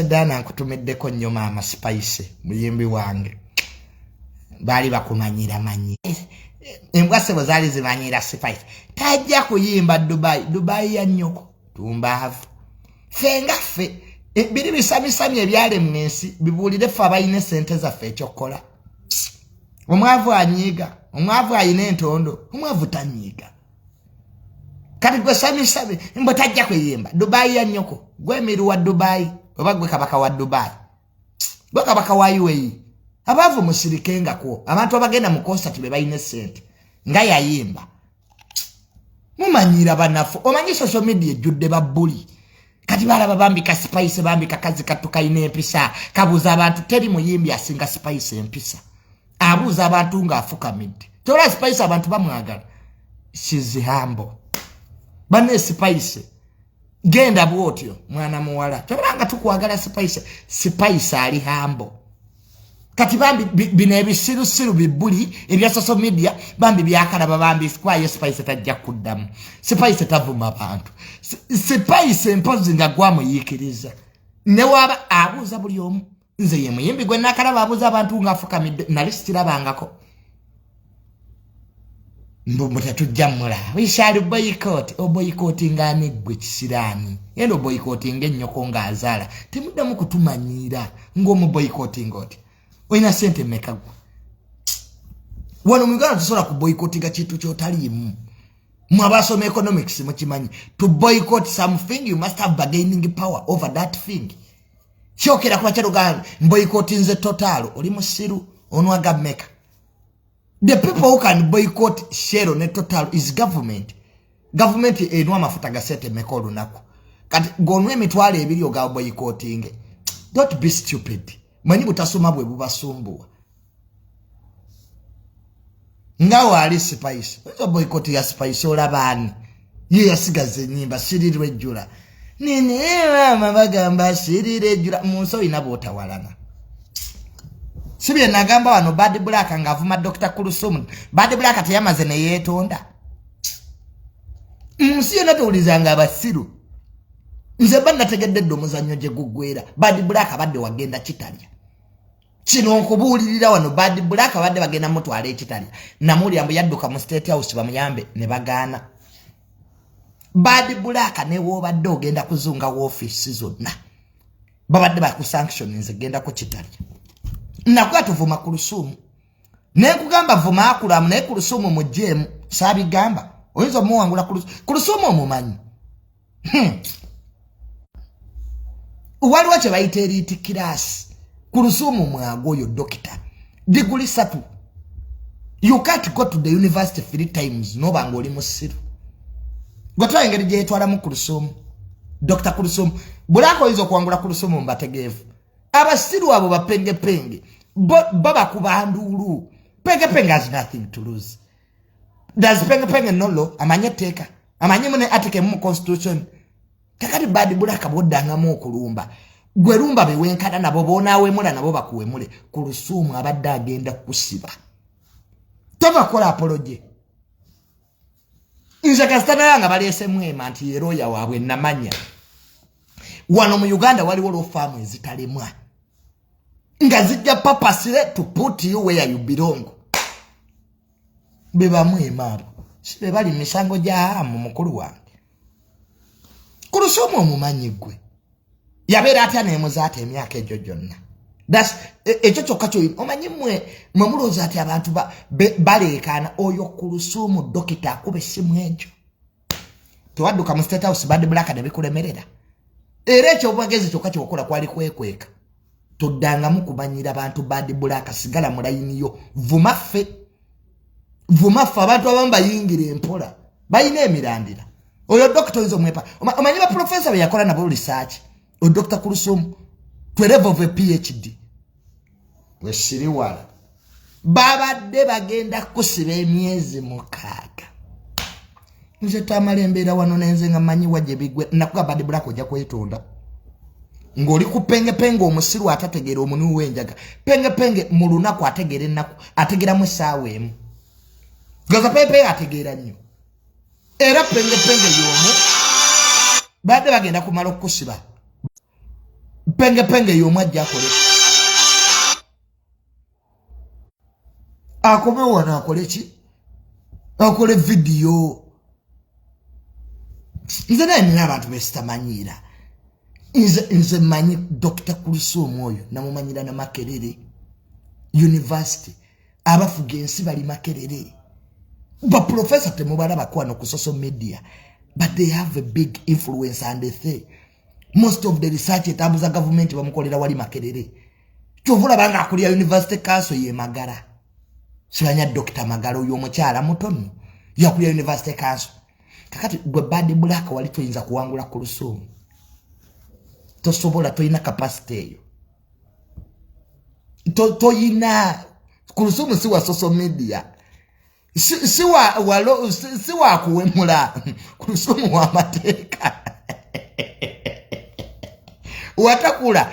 Dianah nkutumiddeko nnyo maama Spice muyimbi wange bali bakumanyira manyi embwa sebo zali zimanyira Spice tajja kuyimba Dubai ya nnyoko tumbaavu fengafe biri bisamisami ebyale mwensi bibulire fa bayine sente zaffe ekyokola omwavu anyiga omwavu ayine entondo omwavu tanyiga kati gwe samisabe mbo tajja kuyimba Dubai ya nnyoko gwe miru wa Dubai oba gwe kabaka wa Dubai gwe kabaka wa UAE abavu musirikenga ko abantu abagenda mu concert be bayine sente nga yayimba mumanyira banafu omanyi social media ejjudde babbuli kati balaba bambika Spice bambika kazi katuka ine empisa kabuza abantu teri muyimbi asinga Spice empisa abuza abantu nga afukamidde tola Spice abantu bamwagala she's humble bane Spice genda bwotyo mwana muwala tolanga tukwagala Spice ali humble kati bambi bine bisiru bibuli ebya social media bambi byakalaba bambi kwaye Spice tajja kuddamu Spice tavuma abantu Spice empozi nga gwamuyikiriza ne waba abuza buli omu nze ye muyimbi gwe nakalaba abuza abantu nga afukamidde nali sitirabangako mbo mutatujja mula wishali boycott boycotting ani gwe kisirani yendo boycotting ennyoko nga azala temuddamu kutumanyira ngomu boycotting oti oyina sente mekagwa wano mugana tusola ku boycottinga kitu kyotalimu mwabasoma economics mukimanyi to boycott something you must have bargaining power over that thing kyokera kwa kyalo gani boycotting ze total oli musiru onwaga meka the people who can boycott share ne total is government enwa mafuta gasete mekolu nako kati gonwe emitwale ebiri oga boycotting don't be stupid manyi butasoma bwe bubasumbuwa ngawa ali Spice ozo boycott ya Spice olabani ye yasigaze nyimba sirirwe jula nini mama bagamba sirire jula munso inabota walana sibye nagamba wano Bad Black ngavuma Dr. Kurusumu Bad Black teyamaze ne yetonda musiyo natulizanga abasiru nze banda tegedde domuzanyo je gugwera Bad Black abadde wagenda kitalya kino nkubulirira wano Bad Black abadde bagenda mutwale kitalya namuli ambu yadduka mu State House bamuyambe ne bagana Bad Black ne wobadde ogenda kuzunga office zonna babadde ba ku sanction nze genda ko kitalya nakwa tuvuma Kurusumu nekugamba vuma akulamu ne Kurusumu mu jemu sabi gamba oyinza muwangula Kurusumu omumanyi waliwo kye bayita elite class Kurusumu mwagoyo doctor degree 3 you can't go to the university 3 times no bango oli musiru gotwa engeri je etwala mu Kurusumu Dr. Kurusumu bulako izo kuangula Kurusumu mbategevu abasiru abo bapenge baba kubandulu penge has nothing to lose does penge no law amanye teka amanye mune atike mu constitution kakati Bad Black bodanga mu okulumba gwe lumba bewenkana nabo bonawe mula nabo bakuwemule Kurusumu abadde agenda kusiba tova kola apology nze kasitana yanga balese mwema anti yeroya wabwe namanya wano mu Uganda waliwo lo farm ezitalemwa ngazijja papasire to put you where you belong beba mwema sibe bali misango ja mu mukuru wange Kurusumu omumanyi gwe yabera atya nemuzate emyaka ejo jonna that's ejo chokacho omanyi mwe muloza ati abantu balekana oyo Kurusumu dokita akube simu ejo twadduka mu State House Bad Black ne bikulemerera era ekyo obwagezi chokacho okola kwali kwekweka todanga mu kubanyira abantu Bad Black sigala mu line yo vumaffe abantu abamba yingire empola bayine emirandira oyo doctor izo mwepa omanyi ba professor yakola nabo research o Dr. Kurusumu to level of a PhD we siriwala babadde bagenda kusiba emyezi mukaaga nze tamalembera wano nenze nga manyi waje bigwe nakuga Bad Black ojja kwetonda ngoli kupenge omusiru atategera omunu wenjaga penge mu lunaku ategera ennaku ategera mu saawa emu gaza pepe ategera nnyo era penge yomu badde bagenda kumala okusiba penge yomwajja akole akome wana akole ki akole video nze naye nina abantu besitamanyira nze manyi Dr. Kulusumu oyo namumanyira na Makerere University abafuga ensi bali Makerere ba professor temubala bakwano ku social media but they have a big influence and they most of the research etabuza government bamukolera wali Makerere kyovula banga akulia University Council ye Magara sibanya Dr. Magara oyo omukyala mutono yakulia University Council kakati gwe bad black wali toyinza kuwangula Kulusumu tosobola toyina capacity eyo toyina Kulusumu si wa social media si wa kuwemula Kulusumu wa mateka watakula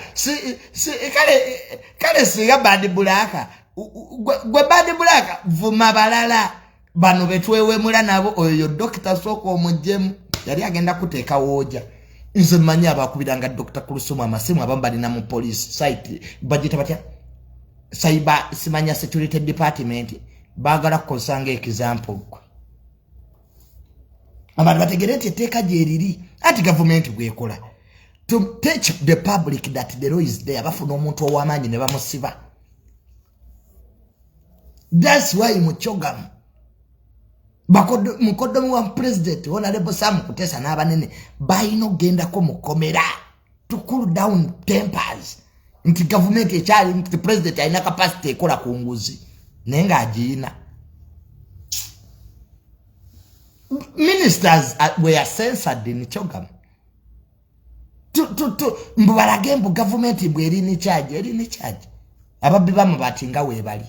kale siga bad black gwe bad black vuma balala bano betwewemula nabo oyo Dr. Soko omujemu yali agenda kuteeka woja nze manyi abakubiranga Dr. Kulusumu amasimu abambali na mu police site budget batya cyber simanya security department bagala kosanga example abantu bategerete teka jeriri ati government gwekola to teach the public that the law is there bafuna omuntu owamanyi ne bamusiba. That's why muchogamu mukodomu wa president honorable Sam Kutesa n'abanene bayino genda ko mukomera to cool down tempers nti government echali nti president ayina capacity ekola kunguzi nenga ajina ministers were censored in Chogamu mbalagembo government bweri ni charge ababbi bamubatinga webali.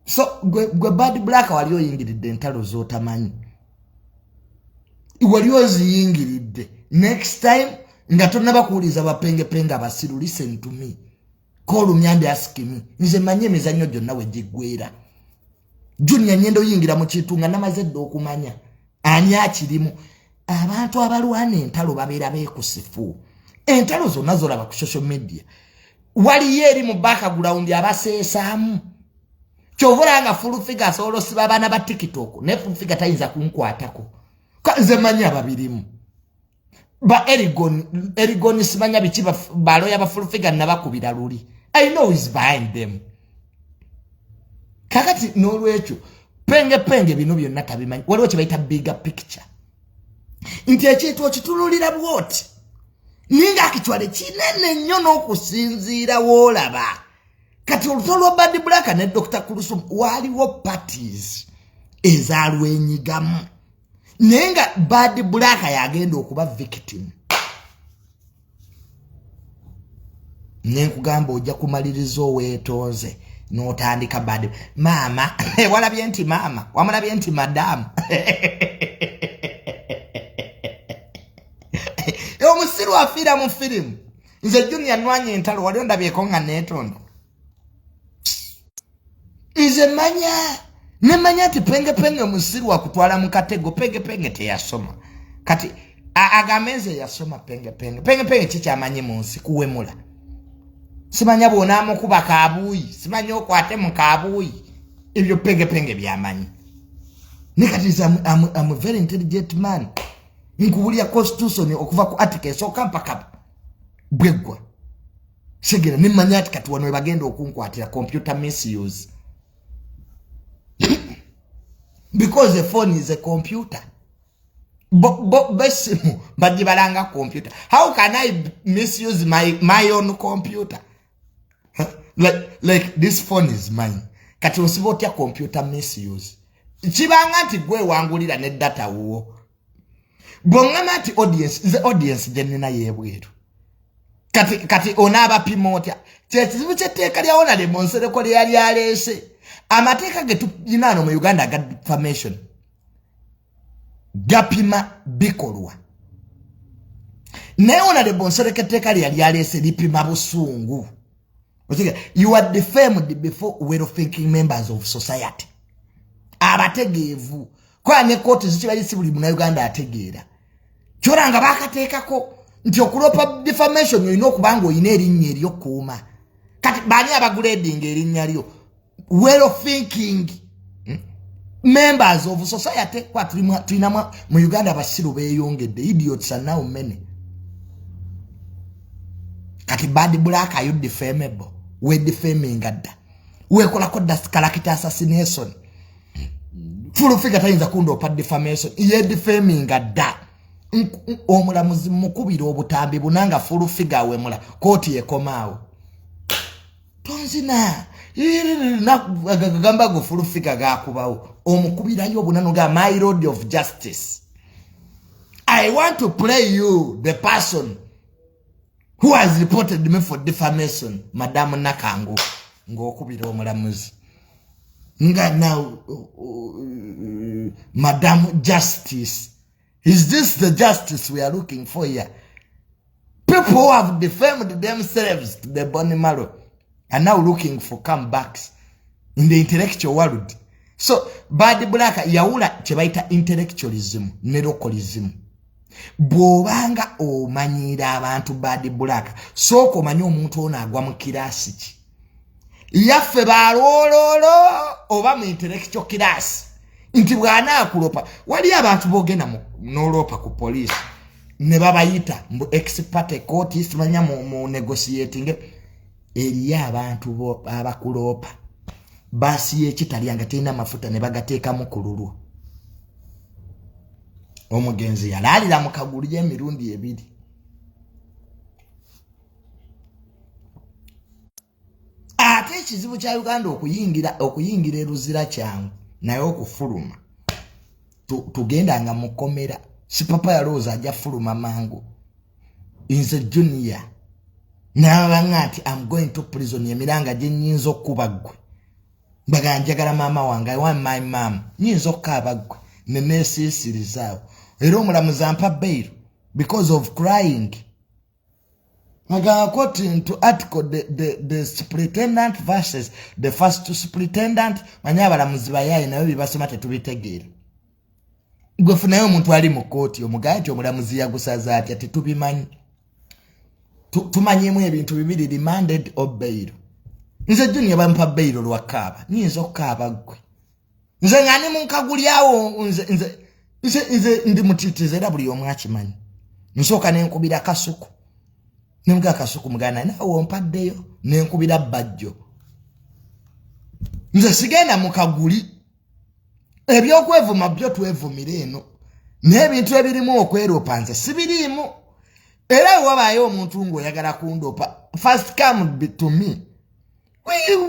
So gwe bad black wali oyingiridde entalo zotamanyi wali oziyingiridde next time nga tonnaba kuwuliza bapenge abasiru listen to me call myambi ask me nze manye emizannyo gyonna we gigwera Junior nyendo yingira mu kitunga namazedde okumanya ani akirimu abantu abalwana entalo babeera beekusifu entalo zonna zolaba ku social media wali yeri mu background abaseesaamu Chovuranga full figure solo sibabana ba TikTok ne full figure tayinza kunkwatako kanze manya babirimu ba Erigon simanya bichiba balo ya ba full figure nabakubira luli I know is behind them kakati nolwecho penge bino byonna tabimanyi waliwo kibaita bigger picture nti ekintu okitululira bwoti ninga akitwale kinene nnyo n'okusinziira woolaba kati olutolo bad black ne Dr. Kulusumu waliwo parties ezalwenyigamu nenga bad black yagenda okuba victim nenkugamba ojja kumaliriza oweetonze n'otandika bad mama walabye nti mama wamulabye nti madam omusiru afiira mu firimu nze Junior nwanye entalo wali ondabyeko nga neetondo Ize manya ti penge musiru wa kutwala mukatego penge teyasoma kati agameze yasoma penge chicha amanye munsi kuwemula simanya bonamu kuba kabuyi simanya okwate mu kabuyi ebyo penge byamanyi nikati I'm a very intelligent man nkubulia constitution okuva ku article so kampaka bwegwa segera nimanya ati kati wanwe bagenda okunkwatira computer misuse because the phone is a computer. Besimu badibalanga computer. How can I misuse my own computer? like this phone is mine. Kati osibotia computer misuse. Chibanga ati gwe wangulira ne data wo. Bongama ati the audience jenina yebweru. Kati onaba pimotia. Cheteeka lya ona de monsere ko lyali alese. Amateka getu jinano mu Uganda ga defamation gapima bikolwa neona de bonsereke teka lyali alese lipima busungu you are defamed before well thinking members of society abategeevu kwanye kote zichibali sibuli mu Uganda ategeera choranga bakateekako nti okulopa defamation yino kubango ine erinnya eryokuuma kati bani abagrading erinnya lyo well of thinking members of society kwa tulina mu Uganda basiru beyongedde idiots are now many kati bad black are you defamable we defaming adda we kola ko das character assassination full figure tayinza kundo pa defamation ye defaming adda omulamuzi mukubira obutambi bunanga full figure we mula koti ekomaawo tonzina na gamba go full figure gakubawo omukubira yo bunano ga my road of justice. I want to play you the person who has reported me for defamation, Madam Nakango ngokubira omulamuzi nga now Madam Justice. Is this the justice we are looking for here? People who have defamed themselves to the bone marrow are now looking for comebacks in the intellectual world. So bad black yaula chebaita intellectualism ne localism. Bwobanga omanyira abantu bad black soko manyi omuntu ono agwa mu kirasi ki yaffe balololo oba mu intellectual class nti bwana akulopa wali abantu bogena nolopa ku police ne babayita mbu expert court ismanya mu negotiating eri abantu bo abakulopa basi yekitali anga tena mafuta ne bagateeka mu kululwa omugenzi yalalira mukagulu ye mirundi ebiri ate ekizibu kya Uganda okuyingira eruzira kyangu naye okufuluma tugenda nga mukomera si papa yalooza ajja fuluma mangu inze junior nabangati I'm going to prison yemiranga je nyinzo kubagwe baganjagala mama wange I want my mom nyinzo kabagwe nenesisirizawo era omulamuzi ampa bail because of crying. According to article the superintendent versus the first superintendent manyabalamuzi bayaye nayo bibasoma tetubitegeera gwe funayo omuntu ali mu kooti omugati omulamuzi yagusaza ati tetubimanyi tumanyemu ebintu bibiri demanded of bail. Nze junior bampa bail lwakaba nyinza okaba gwe nze ngani munkagulyawo nze ndi mutitize era buli omu akimanyi nsooka nenkubira kasuku Nemga kasuku mugana nawo mpaddeyo nenkubira bajjo nze sigenda mukaguli ebyokwevuma byo twevumira eno n'ebintu ebirimu okweropa nze sibirimu era wabayo omuntu ngoyagala kundopa first come to me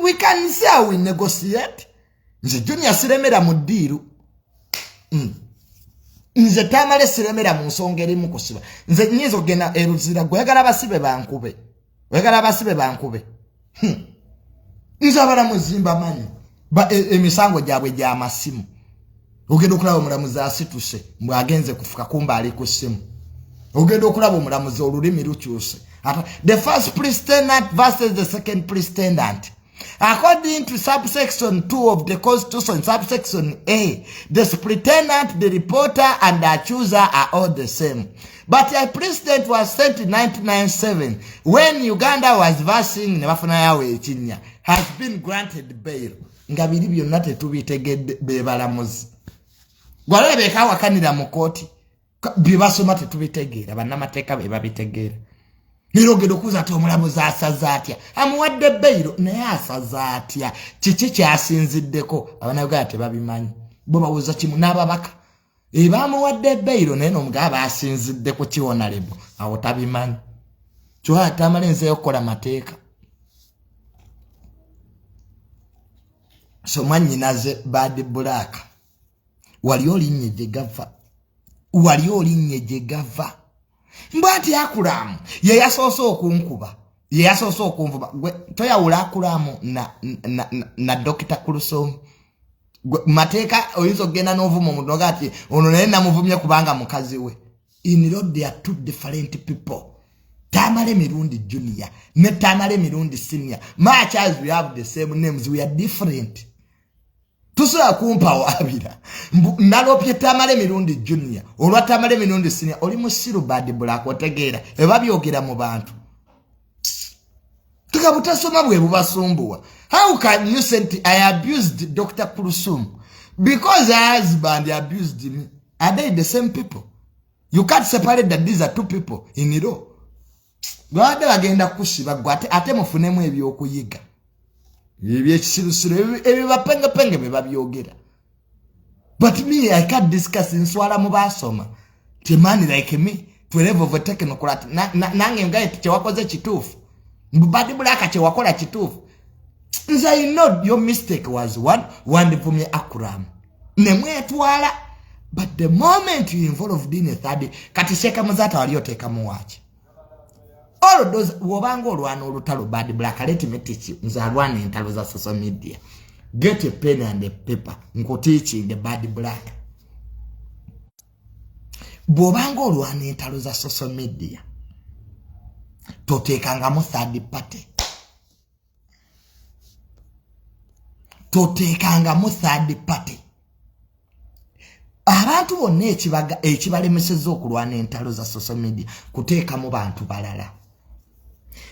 we can see how we negotiate nze junior siremera mu ddiiru nze tamale siremera mu nsonga erimu kusiba nze nyizo gena eruzira gwegala basibe bankube nze abala muzimba manyi emisango gyabwe gya masimu ogenda okulaba omulamuzi asituse mbwagenze kufuka kumba ali ku simu ogenda okulaba omulamuzi olulimi lukyuse the first pretendant versus the second pretendant. According to subsection 2 of the Constitution, subsection A, the superintendent, the reporter, and the accuser are all the same. But a precedent was set in 1997 when Uganda was versing has been granted bail. Ngabiri byonna tetubitegedde bebalamuzi. Gwalala bekawakanira mu kooti bibasoma tetubitegeera bannamateeka be babitegeera. Nirogero kuza ati omulamuzi asaza atya amuwadde bail naye asaza atya kiki kyasinziddeko abanauganda tebabimanyi bo bawuza kimu n'ababaka bamuwadde bail naye n'omugaba asinziddeko kiwonalebo awo tabimanyi kyo atamale nzeyo okukola mateeka so mwannyinaze bad black wali olinnye gye gava mbati akulamu ye yasoso okunkuba ye yasoso okunvuba gwe toyawula akulamu na Dr. Kulusom mateeka oyinza genda n'ovuma omuntu nogati ono naye namuvumye kubanga mukazi we in road they are two different people. Tamale Mirundi Jr ne Tamale Mirundi Senior much as we have the same names we are different. tusobola kumpa wabira nalopye Tamale Mirundi Jr olwa Tamale Mirundi Senior oli musiru Bad Black otegeera eba byogera mu bantu tukabutasoma bwe bubasumbuwa. How can you say I abused Dr. Kulusum because her husband abused me? Are they the same people? You can't separate that these are two people in a row. Gwade bagenda kushiba gwate ate mufunemu ebyokuyiga ebyekisirusiru ebibapenge beba byogera. But me, I can't discuss in swala mu basoma the man like me to level of technical nange ngaye tewakoze kitufu Bad Black tewakola kitufu. I know your mistake was one for me akuram nemwe twala. But the moment you involved in a third katisheka muzata walioteka muwachi all of those wobango olwano olutalo Bad Black let me teach you mzalwane entalo za social media. Get a pen and a paper nko teaching the Bad Black bobango olwano entalo za social media totekanga mu third party totekanga mu third party. Abantu bonna ekibalemeseza okulwana entalo za social media kuteeka mu bantu balala.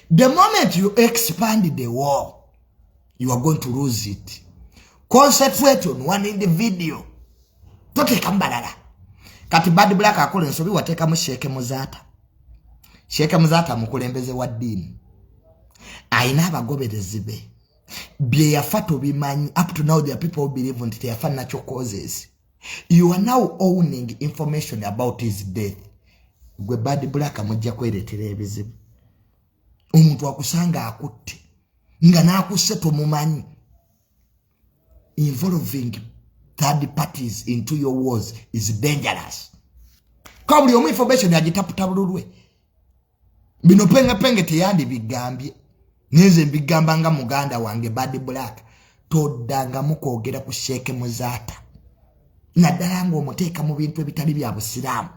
The moment you expand the war, you are going to lose it. Concentrate on one individual. Toteeka mbalala. Kati Bad Black akola ensobi wateeka mu Sheikh Muzata. Sheikh Muzata mukulembeze wa dini. Aina abagoberezi be. Bye yafa tobimanyi. Up to now there are people who believe in it yafa natural causes. You are now owning information about his death. Gwe Bad Black amujja kweretera ebizibu. Omuntu akusanga akutte nga nakusse tomumanyi. Involving third parties into your wars is dangerous. Kabuli omu information yagitaputabululwe. Bino penge teyandi bigambye. Neze bigamba nga muganda wange Bad Black. Toddanga mukwogera ku Sheikh Muzata. Naddala ng'omuteeka mu bintu ebitali bya Busiraamu.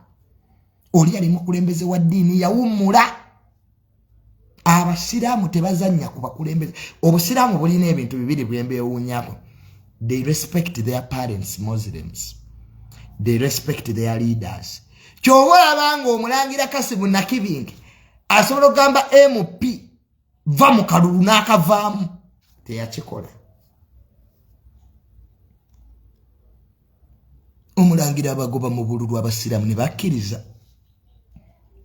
Oli ali mukulembeze wa ddiini yawummula. Abasiraamu tebazannya ku bakulembeze. Obusiraamu bulina ebintu bibiri bwembeewuunyako. They respect their parents, Muslims. They respect their leaders. Ky'olaba ng'omulangira Kasimu Nakibinge asobola okugamba MP va mu kalulu n'akavaamu teyakikola. Omulangira abagoba mu bululu abasiraamu ne bakkiriza.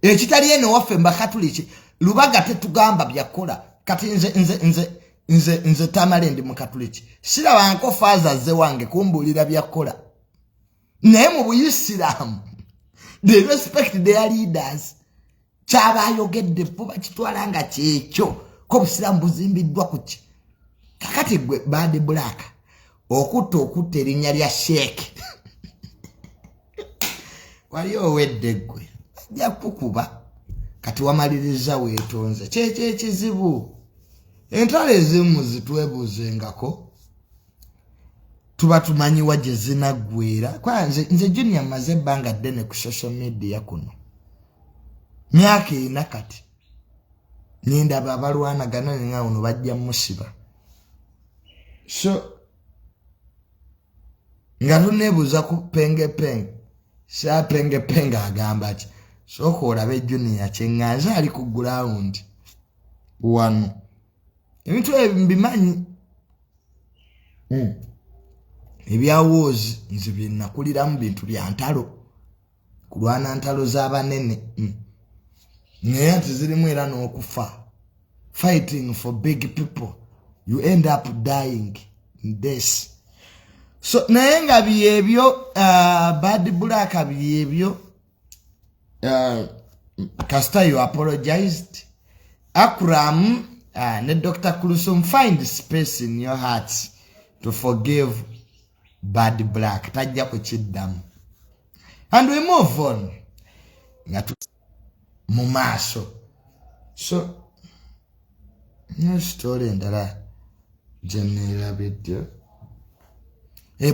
Ekitali eno waffe mbakatuliki lubaga tetugamba byakola kati nze Tamale ndi mukatuliki siraba nko faza ze wange kumbulira byakola naye mu Buyisiraamu they respect their leaders. Kyabayogedde vuba kitwala nga kyekyo ko Busiraamu buzimbiddwa ku ki. Kakati gwe Bad Black okutta erinnya lya Sheikh wali owedde gwe ajja kukuba kati wamaliriza weetonze kyekyo ekizibu. Entalo ezimu zitwebuzengako tuba tumanyiwa gye zinaggweera. Kwa nze Junior maze ebbanga ddene ku social media kuno myaka ena kati nindaba abalwanagana nga uno bajja musiba. So nga tuneebuuza ku penge sa penge agamba ki sooka olabe Junior kyeŋŋanza ali ku ground wano ebintu ebimbimanyi ebyawoozi nze bye nakuliramu bintu bya ntalo kulwana ntalo z'abanene naye ati zirimu era n'okufa. Fighting for big people you end up dying in this. So naye nga byebyo Bad Black byebyo Kasta you apologized. Akram ne Dr. Kulusum find space in your hearts to forgive Bad Black. Tajja kukiddamu. And we move on. Ngatu mu maaso. So no story ndala general video.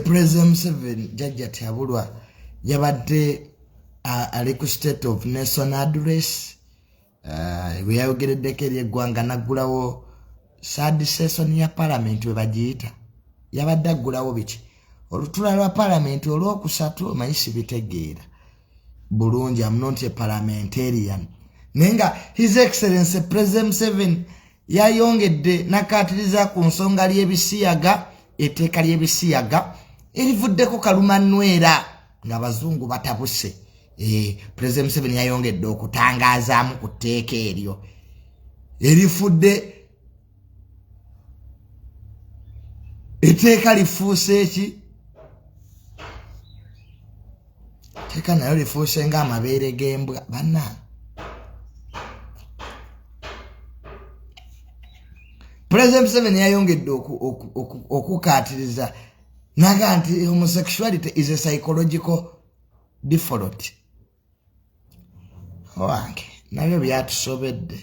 President 7 Jajja Tabulwa yabadde ali ku state of nation address. We yayogereddeko eri eggwanga naggulawo third session ya parliament we bagiyita. Yabadde aggulawo biki olutula lwa parliament olwokusatu mayisi bitegeera bulungi. I'm not a parliamentarian. Nenga His Excellency President Museveni yayongedde nakatiriza ku nsonga ly'ebisiyaga, etteeka ly'ebisiyaga erivuddeko kalumanwera ng'abazungu batabuse. President Museveni yayongedde okutangazaamu ku tteeka eryo erifudde etteeka lifuuse eki teka nayo lifuuse ng'amabeere g'embwa banna. President Museveni yayongedde okukatiriza naga nti homosexuality is a psychological default. Owange nabyo byatusobedde.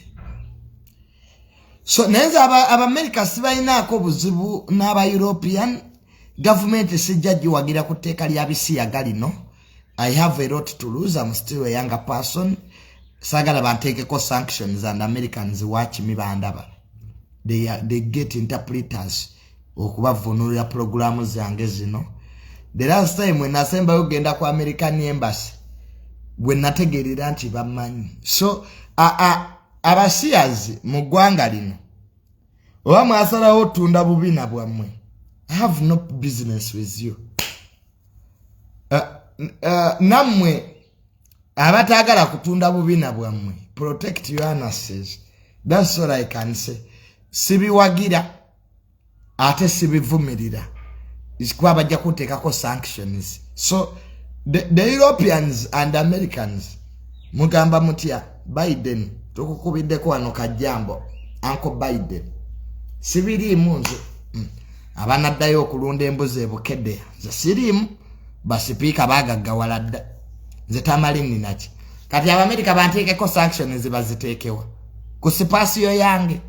So nenza America sibayinaako buzibu n'aba European government sijja giwagira ku tteeka lya bisiyaga lino. I have a lot to lose. I'm still a younger person. Sagala banteekeko sanctions and Americans watch me bandaba. They get interpreters okubavunulira programu zange zino. The last time when nasemba ugenda ku American embassy when nategerera nti bamanyi. So abasiyazi mu ggwanga lino oba mwasalawo otunda bubina bwammwe. I have no business with you. Namwe abatagala kutunda bubina bwammwe, protect your anuses. That's all I can say. Sibiwagira ate sibivumirira isikuba bajja kuteekako sanctions. So the Europeans and Americans mugamba mutya Biden tukukubiddeko wano kajambo Uncle Biden sibiriimu nze abanaddayo okulunda embuzi ebukedde nze siriimu basipiika bagaggawala dda nze tamali ninaki kati Abamerika banteekeko sanctions baziteekewa ku sipasiyo yange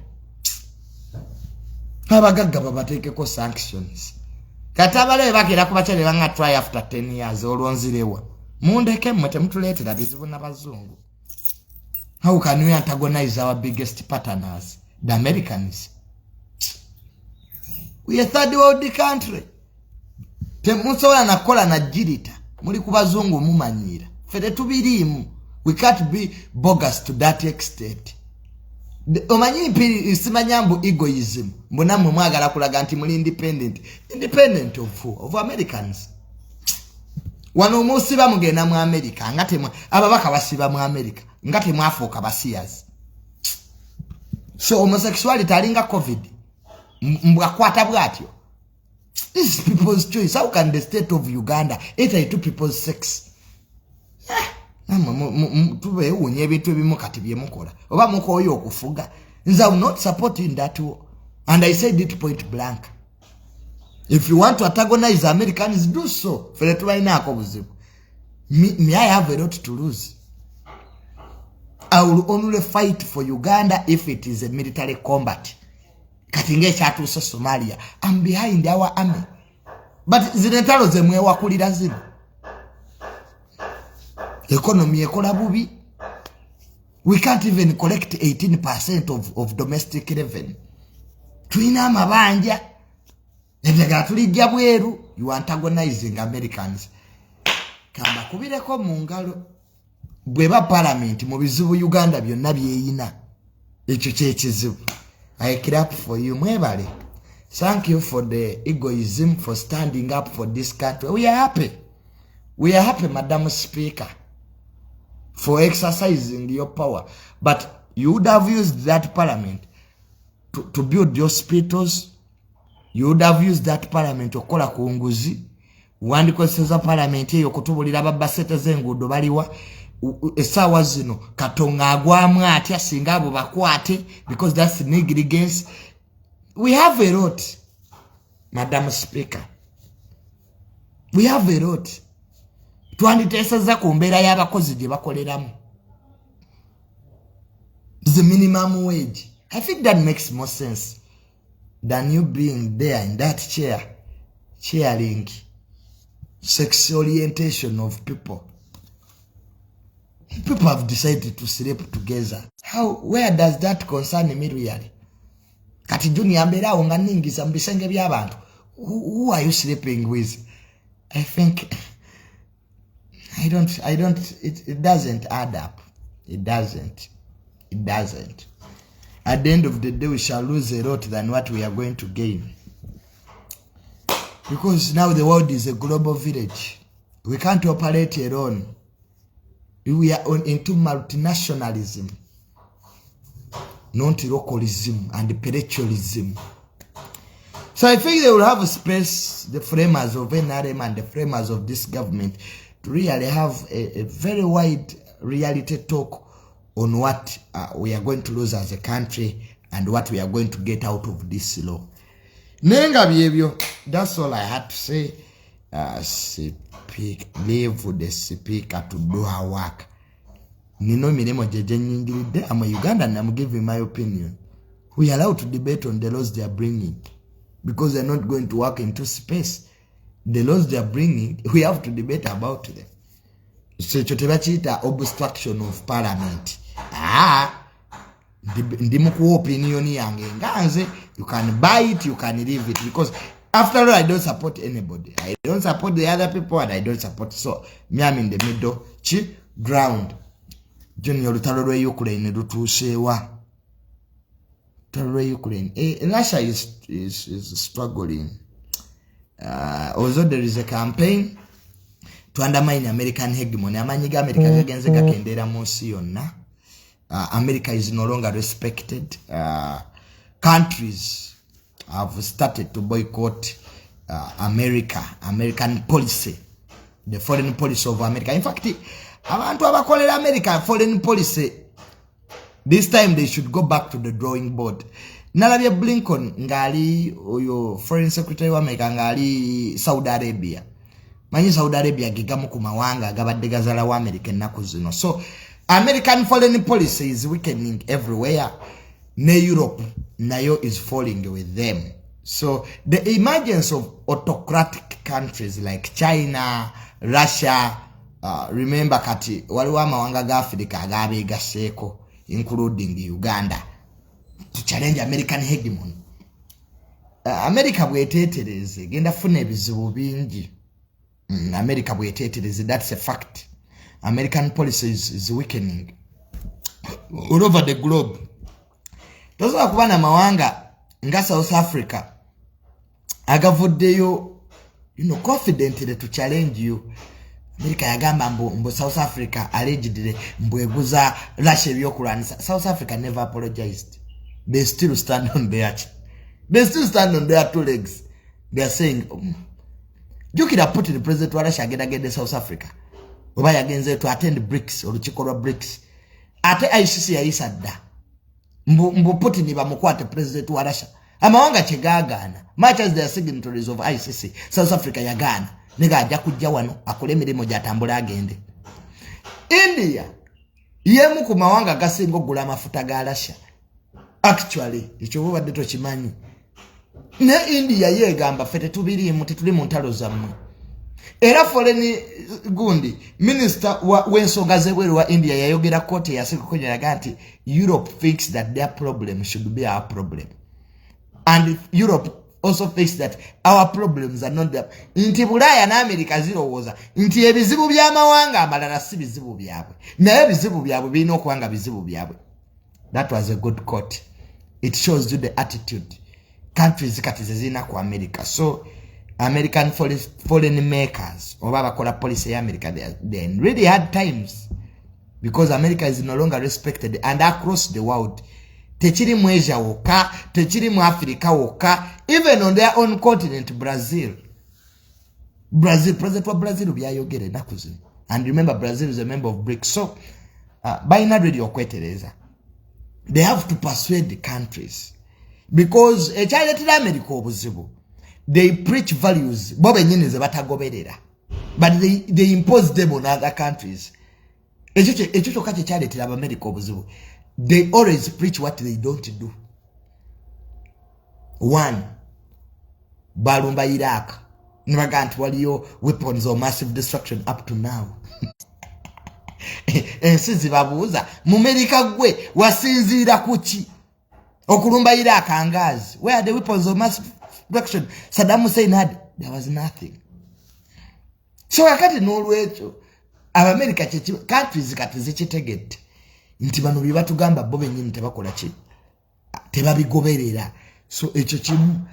abagagga babateekeko sanctions kati abalabe bagera ku bakyale banga try after 10 years olwonzirewa mundeke mmwe temutuleetera bizibu n'abazungu. How can we antagonize our biggest partners, the Americans? We are third world country. Temusobola nakola na jirita muli ku bazungu mumanyira fere tubirimu. We can't be bogus to that extent. Omanyi mpiri simanyambu egoism mbona mwe mwagala kulaga nti muli independent of Americans. Wano musiba mugenda mu America ngate ababaka basiba mu America ngate mwafuuka basiyazi. So homosexuality alinga COVID mbwakwata bwatyo. This is people's choice. How can the state of Uganda enter into people's sex? Tube unye ebintu ebimu kati byemukola oba mukoyo okufuga. Nze I'm not supporting that war. And I said it point blank. If you want to antagonize Americans, do so. For the tubainaako buzibu. Me I have a lot to lose. I will only fight for Uganda if it is a military combat. Katinge kyatuuse Somalia. I'm behind our army. But zinentalo zemwe wakulira zino. Economy ekola bubi. We can't even collect 18% of domestic revenue. Tuina amabanja. Ebyaga tulijja bweru. You are antagonizing Americans. Kamba kubireko mu ngalo. Bweba parliament mu bizibu Uganda byonna byeyina. Ekyo kyekizibu. I clap for you, mwebale. Thank you for the egoism, for standing up for this country. We are happy. We are happy, Madam Speaker, for exercising your power. But you would have used that parliament to build hospitals. You would have used that parliament to kola kunguzi. Wandikoseza parliament eyo kutubulira babasete zengudo baliwa. Esawa zino katonga agwamu atya singa abo bakwate because that's negligence. We have a lot, Madam Speaker. We have a lot. Twanditeeseza ku mbeera y'abakozi gye bakoleramu. The minimum wage. I think that makes more sense than you being there in that chair, chairing sex orientation of people. People have decided to sleep together. Where does that concern me really? Kati juni ambera onga ningi sambisenge by'abantu. Who are you sleeping with? I think it doesn't add up. It doesn't. At the end of the day, we shall lose a lot than what we are going to gain. Because now the world is a global village. We can't operate alone. We are into multinationalism, not localism and parochialism. So I think they will have a space, the framers of NRM and the framers of this government, to really have a very wide reality talk on what we are going to lose as a country and what we are going to get out of this law. That's all I had to say. Leave the speaker to do her work. Nino Miremo Jejenyingiride, I'm a Ugandan and I'm giving my opinion. We are allowed to debate on the laws they are bringing because they're not going to work into space. The laws they are bringing, we have to debate about them. So, chotebachita obstruction of parliament. Ndimuku opinion yange nganze, you can buy it, you can leave it, because after all, I don't support anybody. I don't support the other people and I don't support. So, me, I'm in the middle ground. Junior Lutalore Ukraine, Rutusewa. Ukraine. Russia is struggling. Although there is a campaign to undermine American hegemony, America is no longer respected. Countries have started to boycott American policy, the foreign policy of America. In fact, abantu abakolera America foreign policy, this time they should go back to the drawing board. Nalabye Blinken ngali oyo foreign secretary wa America ngali Saudi Arabia. Manyi Saudi Arabia gigamu ku mawanga gabadde gazala wa America ennaku zino. So American foreign policy is weakening everywhere. Ne Europe nayo is falling with them. So the emergence of autocratic countries like China, Russia, remember kati waliwo amawanga ga Africa agabeegaseeko, including Uganda, to challenge American hegemony. America bwetetereze genda funa ebizibu bingi. America bwetetereze, that's a fact. American policy is weakening all over the globe. Tosobola kuba na mawanga nga South Africa agavuddeyo, confidently to challenge you. America yagamba mbo South Africa allegedly mbweguza Russia ebyokulwanisa. South Africa never apologized. They still stand on their two legs. They are saying, you could have put the president wa Russia agenda South Africa. Oba yagenze to attend BRICS, olukiiko lwa BRICS. Ate ICC yayisadda. Mbu Putin bamukwate president wa Russia. Amawanga chegagana. Much as they are signatories of ICC, South Africa yagana. Nega ajja kujja wano akole emirimo gyatambula agende. India yemu ku mawanga gasinga ogula amafuta ga Russia. Actually, ekyo bubadde tokimanyi. Ne India yegamba fete tubirimu tetuli mu ntalo zammwe. Era foreign gundi minister w'ensonga z'ebweru wa India yayogera kote yasikokonyera nti Europe thinks that their problem should be our problem. And Europe also thinks that our problems are not their. Inti Bulaya na America zirowooza nti ebizibu by'amawanga amalala si bizibu byabwe. Naye ebizibu byabwe birina okuwanga bizibu byabwe. That was a good quote. It shows you the attitude countries kati zezina ku America. So American foreign makers oba bakola policy ya America, they in really hard times because America is no longer respected and across the world. Techiri mu Asia woka, techiri mu Africa woka, even on their own continent, Brazil, president of Brazil byayogere nakuzi. And remember, Brazil is a member of BRICS. So binary okwetereza, they have to persuade the countries because a child in America obuzibu, they preach values bobe nyine ze batagoberera, but they impose them on other countries. Ekyo kyokka kye kyaleetera America obuzibu. They always preach what they don't do. One, balumba Iraq, nibagant waliyo weapons of massive destruction up to now. Ensizi babuuza mu America gwe wasinziira kuki okulumba Iraq angazi? Where are the weapons of massive destruction Saddam Hussein had? There was nothing. So akati n'olwekyo America countries kati zikitegedde nti bano bye batugamba bo bennyini tebakola ki tebabigoberera. So ekyo kimu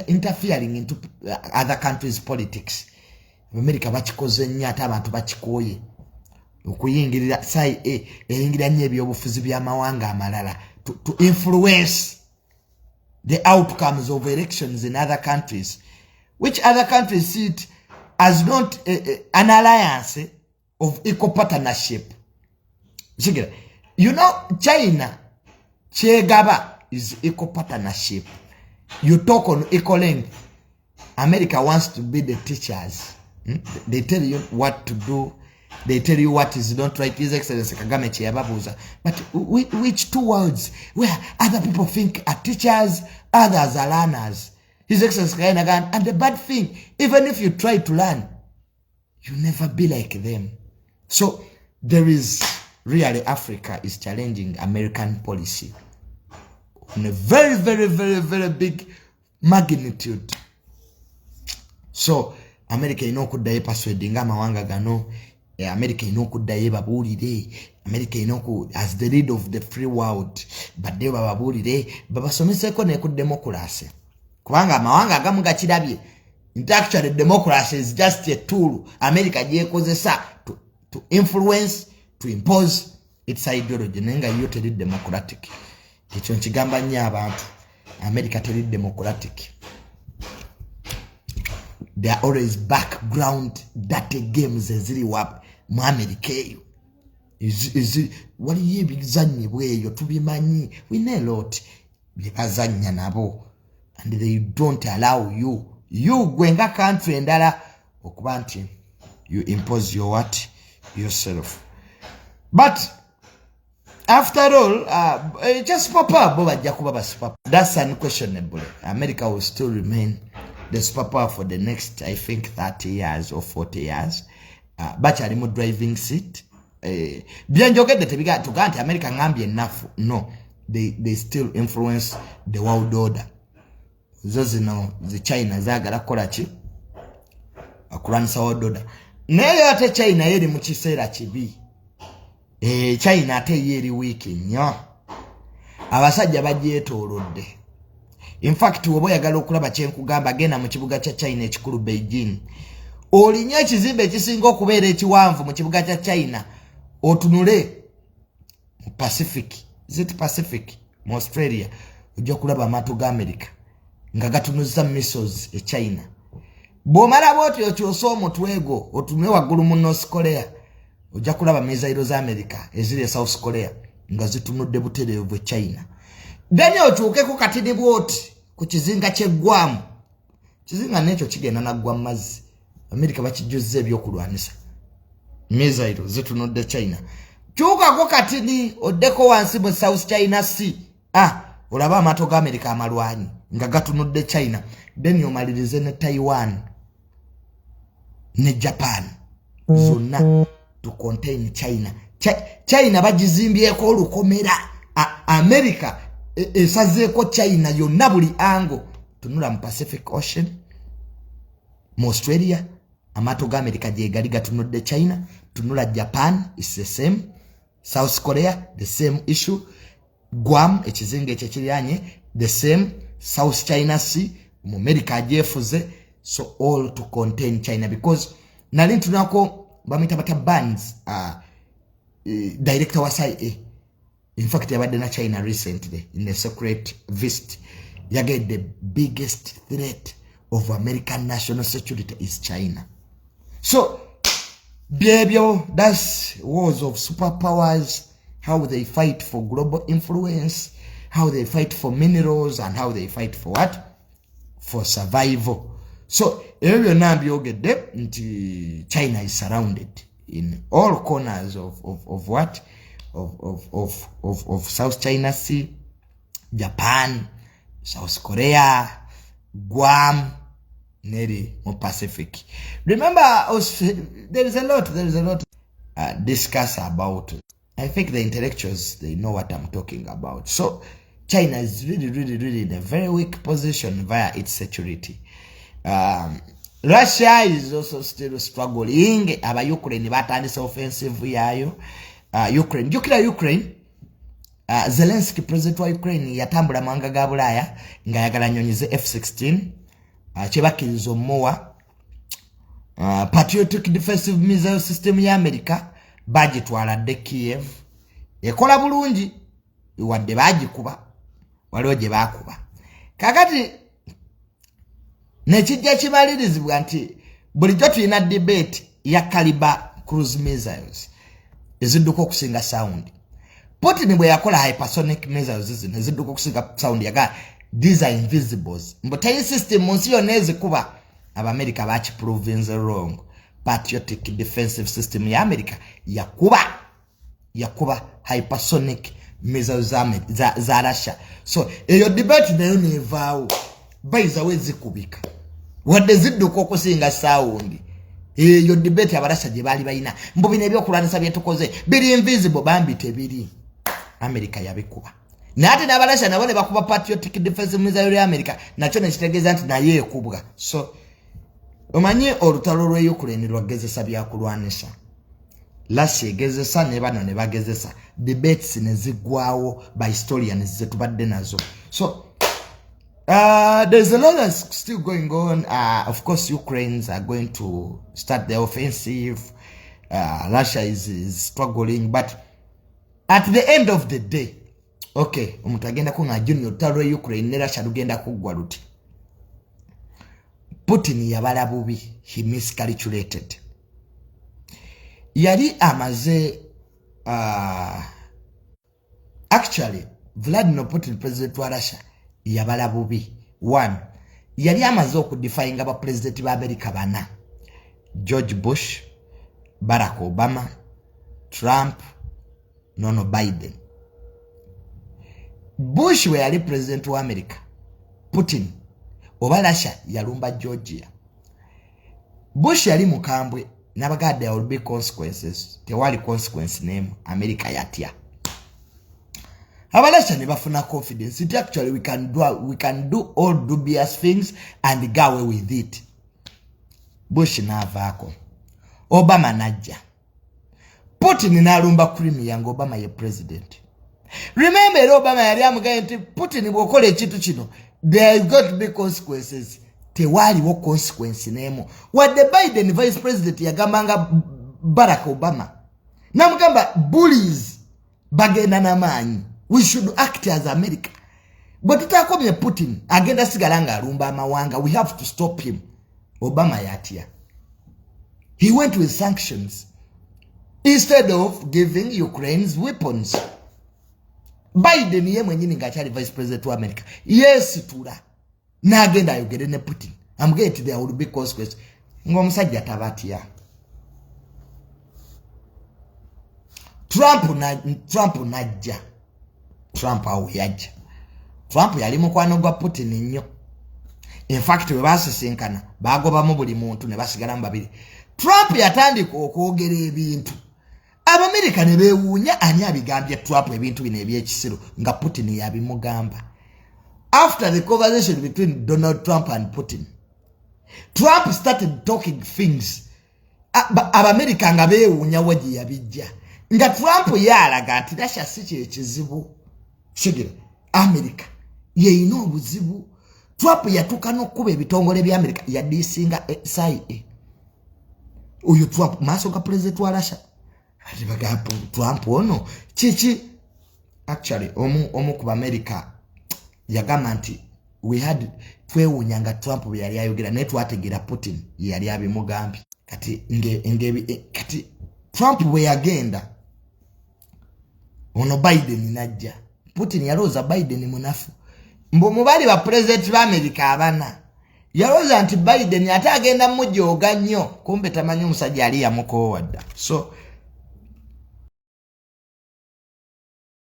interfering into other countries politics. America bakikoze nnyo ate abantu bakikoye okuyingirira sai eyingira nnyo ebyobufuzi by'amawanga amalala to influence the outcomes of elections in other countries, which other countries see it as not an alliance of equal partnership. You know, China, Chegaba is equal partnership. You talk on equal length. America wants to be the teachers. They tell you what to do. They tell you what is not right. His Excellency Kagame Chiyababuza. But which two words where other people think are teachers, others are learners? His Excellency Kagame, and the bad thing, even if you try to learn, you never be like them. So there is really, Africa is challenging American policy on a very, very, very, very big magnitude. So America inokuddayo persuading amawanga gano. America inokuddayo babuulire. America as the lead of the free world, baddeyo bababuulire babasomeseko ne ku democracy. Kubanga amawanga agamu gakirabye nti actually democracy is just a tool America gyekozesa to influence, to impose its ideology. Nenga yo teri democratic. Ekyo nkigamba nnyo abantu. America teri democratic. There are always background dirty games eziri wap mu America eyo. Wali yebizanyi bweyo tubimanyi. We know a lot. Byebazanya nabo. And they don't allow you gwenga country endala okuba nti you impose your what? Yourself. But after all, just papa boba jakuba super. That's unquestionable. America will still remain the superpower for the next, I think, 30 years or 40 years. Bachari mo driving seat. Bianjogede tebiga tuganti America ngambi enough. No, they still influence the world order. Zozino the China zagala kola ki akuranisa world order. Naye ate China yeri mu kiseera kibi. China ate yeri weak nnyo. Abasajja bagyetoolodde. In fact, wobo yagala okulaba kyenkugamba genda mu kibuga kya China ekikulu Beijing. Olinya ekizimbe ekisinga okubeera ekiwanvu mu kibuga kya China. Otunule mu Pacific. Is it Pacific? Mu Australia. Ojja kulaba amaato ga America nga gatunuza missiles e China. Bw'omala bw'otyo okyosa omutwego otunule waggulu mu North Korea. Ojja kulaba missiles za America eziri e South Korea nga zitunudde butereevu e China. Then okyukeko katini bwoti ku kizinga ky'eggwamu. Kizinga n'ekyo kigenda naggwa mu mazzi. America bakijjuzza ebyokulwanisa. Missiles zitunudde China. Kyukako katini oddeko wansi mu South China Sea. Olaba amaato ga America amalwanyi nga gatunudde China. Then omalirize ne Taiwan ne Japan. Zonna to contain China. China bagizimbyeko olukomera. America esazeeko China yonna buli ango. Tunula mu Pacific Ocean, mu Australia, amaato ga America gyegali gatunudde China. Tunula Japan, it's the same. South Korea, the same issue. Guam, ekizinga ekyo kiranye, the same. South China Sea, mu America agyefuze. So all to contain China because nali tunako bamita bata bands director wa CIA. In fact, yabadde na China recently in a secret visit. Yaged the biggest threat of American national security is China. So, baby, that's wars of superpowers, how they fight for global influence, how they fight for minerals, and how they fight for what? For survival. So, every now China is surrounded in all corners of what? Of South China Sea, Japan, South Korea, Guam, Neri, or Pacific. Remember, there is a lot discuss about. I think the intellectuals, they know what I'm talking about. So China is really in a very weak position via its security. Russia is also still struggling. Aba Ukraine batandise offensive yayo. Ukraine. Zelensky, president wa Ukraine, yatambula manga ga Bulaya nga yagala nyonyize F-16. Chebakirizo mowa. Patriotic defensive missile system ya America bagitwala de Kiev. Ekola bulungi wadde bagikuba. Waliwo gye bakuba. Kakati nekijja kibalirizibwa nti bulijjo tulina debate ya caliber cruise missiles ezidduka okusinga sound. Putin bwe yakola hypersonic missiles zino ezidduka okusinga sound yaga these are invisibles. Mbotayi system munsi yonna ezikuba Abamerika bakiprovince wrong. Patriotic defensive system ya America yakuba hypersonic missiles za Russia. So eyo debate nayo nevaawo baiza wezikubika wadde zidduka okusinga sound. Eyo debate abarasha gye bali bayina mbubine ebyokulwanisa byetukoze biri invisible bambi tebiri. America yabikuba nate n'abarasha nabo ne bakuba patriotic defense missile ya America nakyo nekitegeeza nti naye ekubwa. So omanyi olutalo lwe Ukraine lwagezesa byakulwanisa. Russia egezesa ne bano ne bagezesa debates ne zigwawo by historians zetubadde nazo. So there's a lot that's still going on. Of course, Ukrainians are going to start the offensive. Russia is struggling, but at the end of the day, okay, umutagenda kunga junior taro Ukraine ne Russia lugenda kugwa luti. Putin yabala bubi, he miscalculated. Yali amaze actually Vladimir Putin, president wa Russia, yabala bubi. One, yali amaze okudefyinga ba president ba America bana: George Bush, Barack Obama, Trump, nono Biden. Bush we yali president wa America, Putin oba Russia yalumba Georgia. Bush yali mukambwe nabaga there will be consequences. Tewali consequence name America yatya. Abalasha ne bafuna confidence. It actually we can do all dubious things and go away with it. Bush navako. Obama najja. Putin nalumba Crimea ngo Obama ye president. Remember Obama yali amugaye nti Putin bwokola ekintu kino there is got to be consequences. Tewali wo consequence nemo. What the Biden vice president yagambanga Barack Obama. Namugamba bullies bagenda namanyi. We should act as America. But tutakomye Putin agenda sigalanga alumba amawanga. We have to stop him. Obama yatia. He went with sanctions instead of giving Ukraine's weapons. Biden ye mwenyini ngachali vice president wa America. Yes tula. Na agenda yogere ne Putin. I'm getting there will be consequences. Ngomusajja tabatia. Trump najja. Trump awuyaja. Trump yali mukwano gwa Putin nnyo. In fact we basisinkana bagoba mu buli muntu ne basigala mbabiri. Trump yatandika okwogera ebintu. Abamerika ne beewuunya ani abigambye Trump ebintu bino ebyekisiro nga Putin yabimugamba. After the conversation between Donald Trump and Putin, Trump started talking things. Abamerika nga beewuunya waji yabijja. Nga Trump yalaga ati Russia si kyekizibu. Shigire America yeina obuzibu. Trump yatuka n'okkuba ebitongole bya America yadisinga CIA. Uyu Trump maaso ga president wa Russia. Ati bagapo Trump ono chichi. Actually omu ku America yagamba nti we had twewunyanga Trump bwe yali ayogera naye twategeera Putin yali abimugambi. Kati Trump bwe yagenda ono Biden najja. Putin yaloza Biden munafu. Mbo mubali ba president ba America abana. Yaloza nti Biden ate agenda mujooga nnyo kumbe tamanyi omusajja ali yamukowadda. So